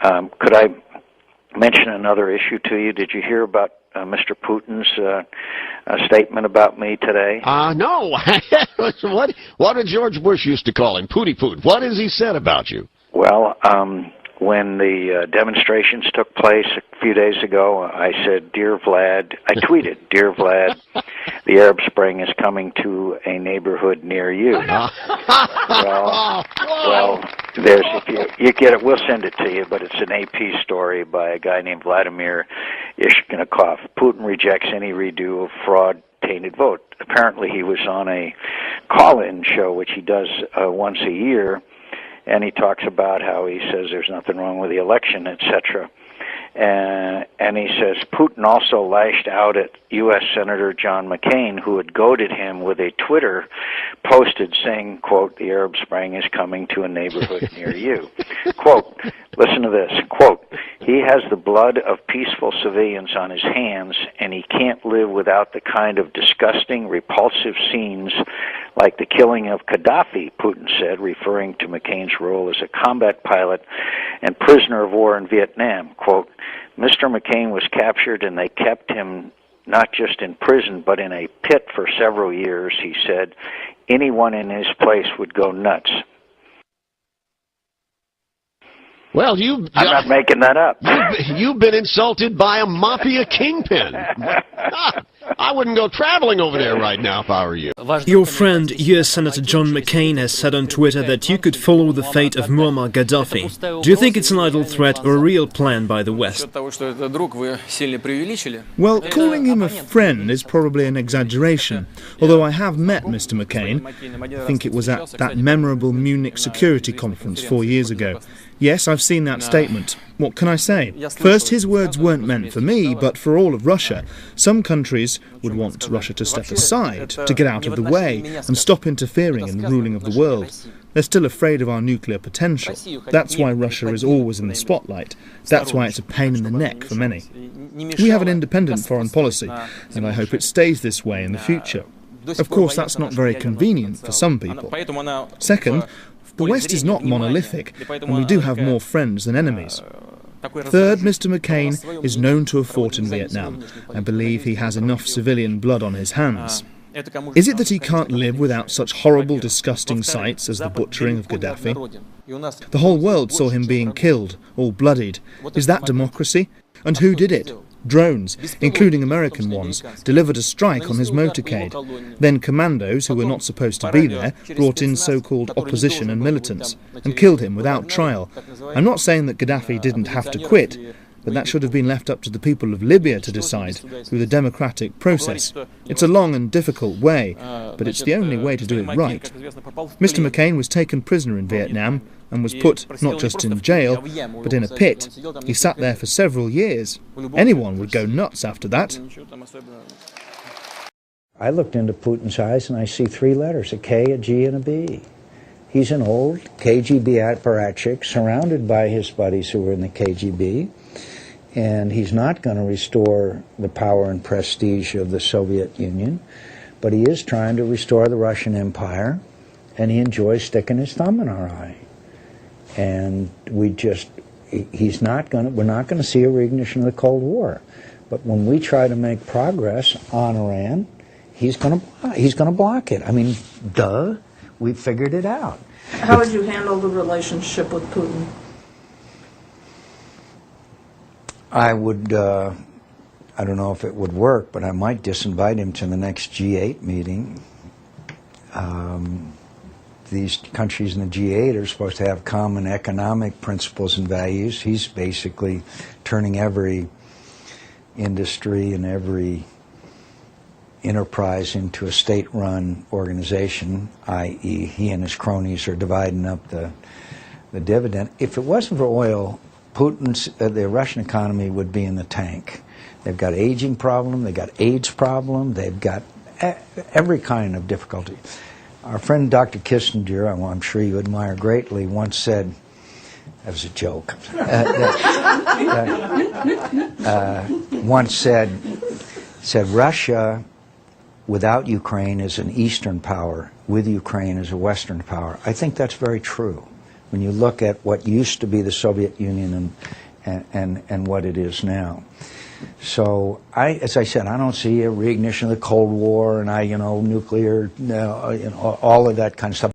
Could I mention another issue to you? Did you hear about Mr. Putin's statement about me today? No. What did George Bush used to call him? Pooty Poot. What has he said about you? Well, when the demonstrations took place a few days ago, I said, "Dear Vlad," I tweeted, "Dear Vlad, the Arab Spring is coming to a neighborhood near you." Well, there's if you get it, we'll send it to you. But it's an AP story by a guy named Vladimir Putin rejects any redo of fraud tainted vote. Apparently, he was on a call-in show, which he does once a year. And he talks about how he says there's nothing wrong with the election, etc. And he says Putin also lashed out at U.S. Senator John McCain, who had goaded him with a Twitter posted saying, quote, "The Arab Spring is coming to a neighborhood near you." Quote, listen to this, quote, "He has the blood of peaceful civilians on his hands, and he can't live without the kind of disgusting, repulsive scenes like the killing of Gaddafi," Putin said, referring to McCain's role as a combat pilot and prisoner of war in Vietnam. Quote, "Mr. McCain was captured and they kept him not just in prison but in a pit for several years," he said. "Anyone in his place would go nuts." Well, I'm not making that up. You've been insulted by a mafia kingpin. I wouldn't go traveling over there right now if I were you. Your friend, U.S. Senator John McCain, has said on Twitter that you could follow the fate of Muammar Gaddafi. Do you think it's an idle threat or a real plan by the West? Well, calling him a friend is probably an exaggeration. Although I have met Mr. McCain. I think it was at that memorable Munich Security Conference 4 years ago. Yes, I've seen that statement. What can I say? First, his words weren't meant for me, but for all of Russia. Some countries would want Russia to step aside, to get out of the way, and stop interfering in the ruling of the world. They're still afraid of our nuclear potential. That's why Russia is always in the spotlight. That's why it's a pain in the neck for many. We have an independent foreign policy, and I hope it stays this way in the future. Of course, that's not very convenient for some people. Second, the West is not monolithic, and we do have more friends than enemies. Third, Mr. McCain is known to have fought in Vietnam. I believe he has enough civilian blood on his hands. Is it that he can't live without such horrible, disgusting sights as the butchering of Gaddafi? The whole world saw him being killed, all bloodied. Is that democracy? And who did it? Drones, including American ones, delivered a strike on his motorcade. Then commandos, who were not supposed to be there, brought in so-called opposition and militants, and killed him without trial. I'm not saying that Gaddafi didn't have to quit, but that should have been left up to the people of Libya to decide through the democratic process. It's a long and difficult way, but it's the only way to do it right. Mr. McCain was taken prisoner in Vietnam and was put not just in jail, but in a pit. He sat there for several years. Anyone would go nuts after that. I looked into Putin's eyes and I see 3 letters, a K, a G, and a B. He's an old KGB apparatchik surrounded by his buddies who were in the KGB, and he's not going to restore the power and prestige of the Soviet Union, but he is trying to restore the Russian Empire, and he enjoys sticking his thumb in our eye. And we're not going to see a reignition of the Cold War. But when we try to make progress on Iran, he's going to block it. I mean, duh, we figured it out. How would you handle the relationship with Putin? I would, I don't know if it would work, but I might disinvite him to the next G8 meeting. These countries in the G8 are supposed to have common economic principles and values. He's basically turning every industry and every enterprise into a state-run organization, i.e. he and his cronies are dividing up the dividend. If it wasn't for oil, the Russian economy would be in the tank. They've got aging problem, they've got AIDS problem, they've got every kind of difficulty. Our friend Dr. Kissinger, I'm sure you admire greatly, once said, that was a joke, once said Russia without Ukraine is an Eastern power, with Ukraine is a Western power. I think that's very true. when you look at what used to be the Soviet Union and what it is now. So as I said, I don't see a reignition of the Cold War and nuclear, all of that kind of stuff.